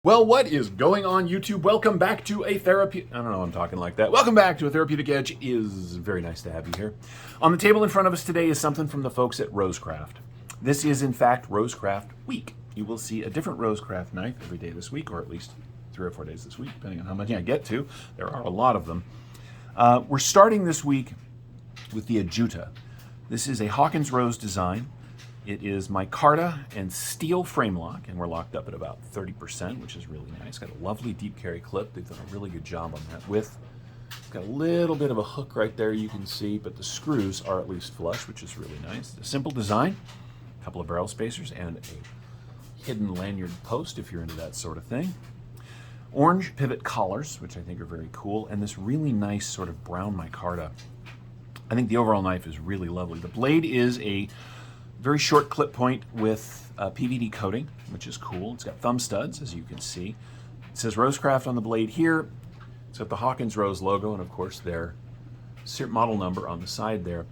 Well, what is going on, YouTube? Welcome back to a therapeutic... I don't know, I'm talking like that. Welcome back to a Therapeutic Edge. It is very nice to have you here. On the table in front of us today is something from the folks at Rosecraft. This is, in fact, Rosecraft Week. You will see a different Rosecraft knife every day this week, or at least 3 or 4 days this week, depending on how many I get to. There are a lot of them. We're starting this week with the Adjuta. This is a Hawkins Rose design. It is micarta and steel frame lock, and we're locked up at about 30%, which is really nice. Got a lovely deep carry clip. They've done a really good job on that width. It's got a little bit of a hook right there you can see, but the screws are at least flush, which is really nice. A simple design, a couple of barrel spacers, and a hidden lanyard post if you're into that sort of thing. Orange pivot collars, which I think are very cool, and this really nice sort of brown micarta. I think the overall knife is really lovely. The blade is a very short clip point with PVD coating, which is cool. It's got thumb studs, as you can see. It says Rosecraft on the blade here. It's got the Hawkins Rose logo and, of course, their model number on the side there.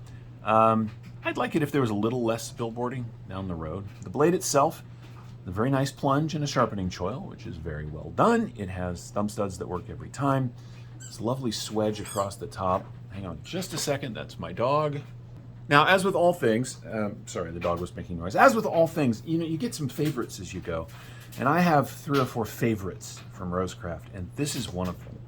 I'd like it if there was a little less billboarding down the road. The blade itself, a very nice plunge and a sharpening choil, which is very well done. It has thumb studs that work every time. It's a lovely swedge across the top. Hang on just a second. That's my dog. Now, as with all things, sorry, the dog was making noise. As with all things, you get some favorites as you go. And I have 3 or 4 favorites from Rosecraft, and this is one of them.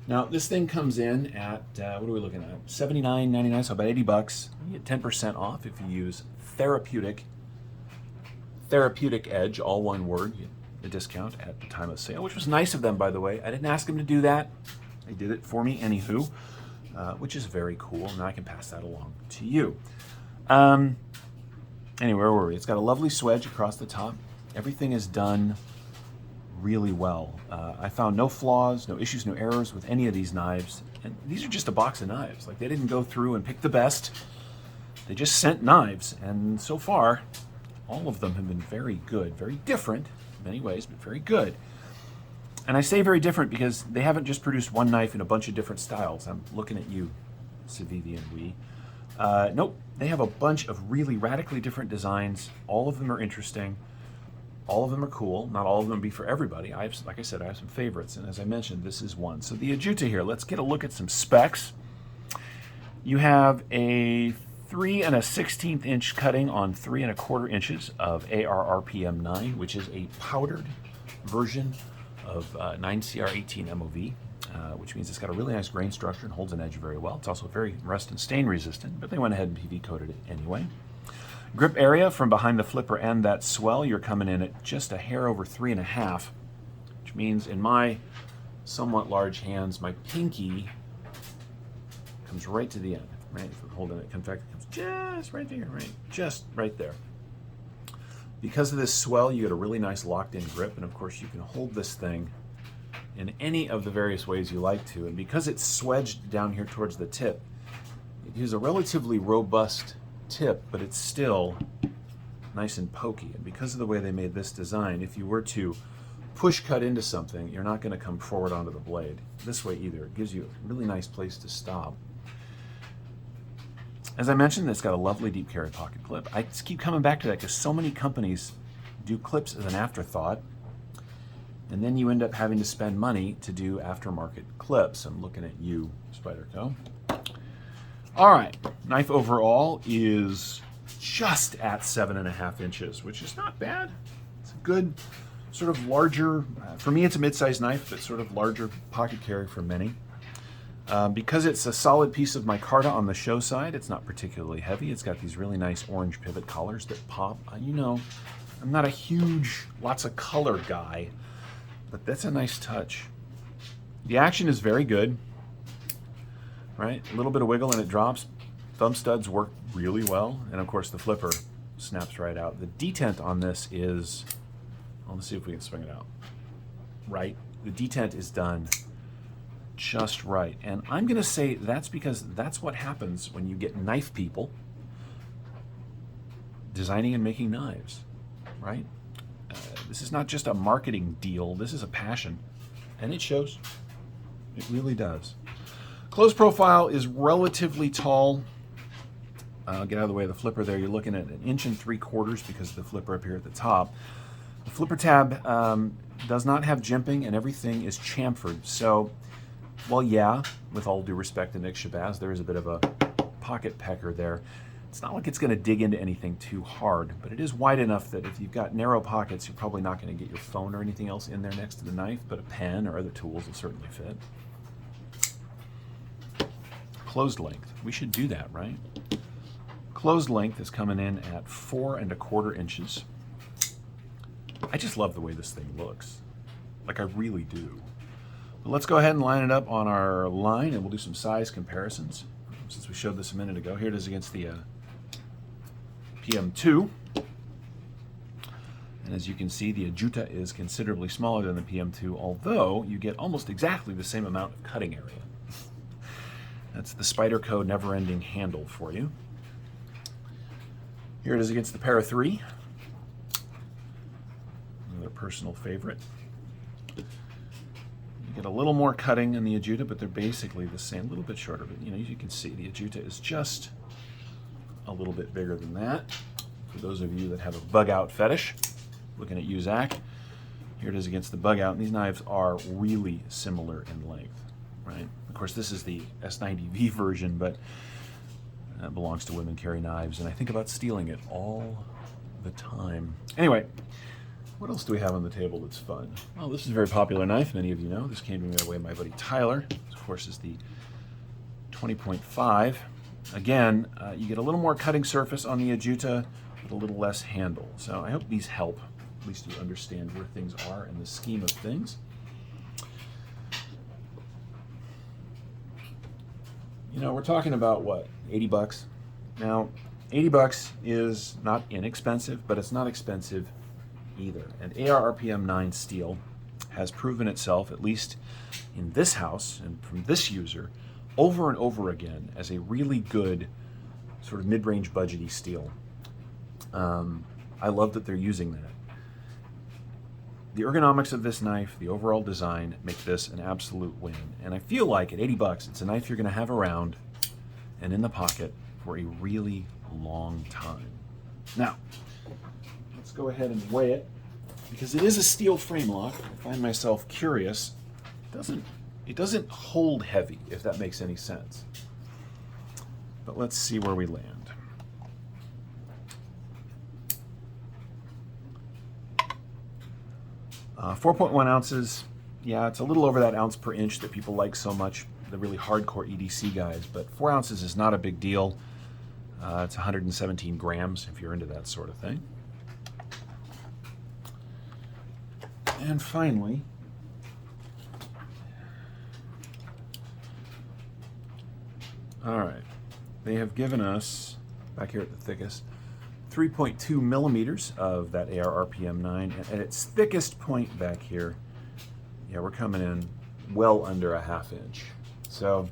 Now, this thing comes in at, what are we looking at? $79.99, so about $80. You get 10% off if you use Therapeutic Edge, all one word. You get a discount at the time of sale, which was nice of them, by the way. I didn't ask them to do that. They did it for me, anywho. Which is very cool, and I can pass that along to you. Anyway, where were we? It's got a lovely swedge across the top. Everything is done really well. I found no flaws, no issues, no errors with any of these knives. And these are just a box of knives. Like, they didn't go through and pick the best. They just sent knives, and so far, all of them have been very good. Very different in many ways, but very good. And I say very different because they haven't just produced one knife in a bunch of different styles. I'm looking at you, Civivi and we. Nope, they have a bunch of really radically different designs. All of them are interesting. All of them are cool. Not all of them will be for everybody. Like I said, I have some favorites, and as I mentioned, this is one. So the Adjuta here, let's get a look at some specs. You have a 3 1/16 inch cutting on 3 1/4 inches of AR-RPM 9, which is a powdered version of 9CR18 MOV, which means it's got a really nice grain structure and holds an edge very well. It's also very rust and stain resistant, but they went ahead and PV coated it anyway. Grip area from behind the flipper and that swell, you're coming in at just a hair over 3.5, which means in my somewhat large hands, my pinky comes right to the end, right? If we're holding it, in fact, it comes just right there, right? Just right there. Because of this swell, you get a really nice locked-in grip, and of course you can hold this thing in any of the various ways you like to. And because it's swedged down here towards the tip, it gives a relatively robust tip, but it's still nice and pokey. And because of the way they made this design, if you were to push cut into something, you're not going to come forward onto the blade this way either. It gives you a really nice place to stop. As I mentioned, it's got a lovely deep carry pocket clip. I just keep coming back to that because so many companies do clips as an afterthought, and then you end up having to spend money to do aftermarket clips. I'm looking at you, Spyderco. All right, knife overall is just at 7.5 inches, which is not bad. It's a good sort of larger, for me it's a mid-sized knife, but sort of larger pocket carry for many. Because it's a solid piece of micarta on the show side, it's not particularly heavy. It's got these really nice orange pivot collars that pop. You know, I'm not a huge, lots of color guy, but that's a nice touch. The action is very good, right? A little bit of wiggle and it drops. Thumb studs work really well, and of course the flipper snaps right out. The detent on this is, let's see if we can swing it out. Right, the detent is done just right. And I'm going to say that's because that's what happens when you get knife people designing and making knives, right? This is not just a marketing deal. This is a passion, and it shows. It really does. Close profile is relatively tall. Get out of the way of the flipper there. You're looking at 1 3/4 inches because of the flipper up here at the top. The flipper tab does not have jimping, and everything is chamfered. So, well, yeah, with all due respect to Nick Shabazz, there is a bit of a pocket pecker there. It's not like it's going to dig into anything too hard, but it is wide enough that if you've got narrow pockets, you're probably not going to get your phone or anything else in there next to the knife, but a pen or other tools will certainly fit. Closed length. We should do that, right? Closed length is coming in at 4 1/4 inches. I just love the way this thing looks. Like, I really do. But let's go ahead and line it up on our line, and we'll do some size comparisons. Since we showed this a minute ago, here it is against the PM2. And as you can see, the Adjuta is considerably smaller than the PM2, although you get almost exactly the same amount of cutting area. That's the Spyderco never-ending handle for you. Here it is against the Para 3. Another personal favorite. You get a little more cutting in the Adjuta, but they're basically the same, a little bit shorter. But you know, you can see the Adjuta is just a little bit bigger than that. For those of you that have a bug-out fetish, looking at you, Zach, here it is against the bug-out. And these knives are really similar in length, right? Of course, this is the S90V version, but it belongs to Women Carry Knives, and I think about stealing it all the time. Anyway, what else do we have on the table that's fun? Well, this is a very popular knife, many of you know. This came to me by way of my buddy Tyler. This, of course, is the 20.5. Again, you get a little more cutting surface on the Adjuta, but a little less handle. So I hope these help. At least you understand where things are in the scheme of things. You know, we're talking about what, 80 bucks? Now, 80 bucks is not inexpensive, but it's not expensive either. And AR-RPM 9 steel has proven itself, at least in this house and from this user, over and over again as a really good sort of mid-range budgety steel. I love that they're using that. The ergonomics of this knife, the overall design, make this an absolute win. And I feel like at 80 bucks, it's a knife you're going to have around and in the pocket for a really long time. Now, let's go ahead and weigh it. Because it is a steel frame lock, I find myself curious. It doesn't hold heavy, if that makes any sense. But let's see where we land. 4.1 ounces. Yeah, it's a little over that ounce per inch that people like so much, the really hardcore EDC guys, but 4 ounces is not a big deal. It's 117 grams if you're into that sort of thing. And finally, all right, they have given us, back here at the thickest, 3.2 millimeters of that AR-RPM 9, and at its thickest point back here, yeah, we're coming in well under a ½ inch. So,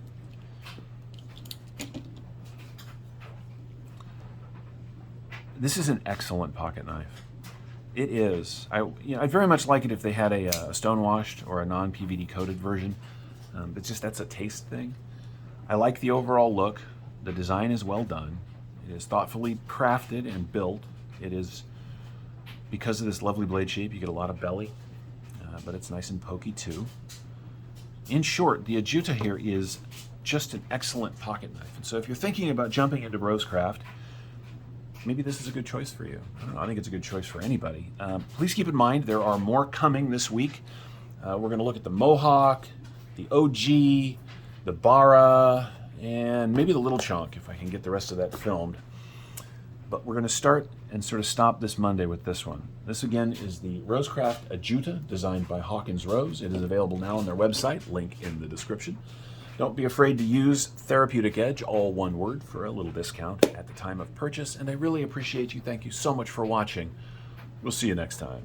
this is an excellent pocket knife. It is. I'd very much like it if they had a stonewashed or a non-PVD coated version. But just that's a taste thing. I like the overall look. The design is well done. It is thoughtfully crafted and built. It is, because of this lovely blade shape, you get a lot of belly, but it's nice and pokey too. In short, the Adjuta here is just an excellent pocket knife. And so if you're thinking about jumping into Rosecraft, maybe this is a good choice for you. I don't know, I think it's a good choice for anybody. Please keep in mind there are more coming this week. We're going to look at the Mohawk, the OG, the Bara, and maybe the Little Chunk if I can get the rest of that filmed. But we're going to start and sort of stop this Monday with this one. This again is the Rosecraft Adjuta, designed by Hawkins Rose. It is available now on their website, link in the description. Don't be afraid to use Therapeutic Edge, all one word, for a little discount at the time of purchase. And I really appreciate you. Thank you so much for watching. We'll see you next time.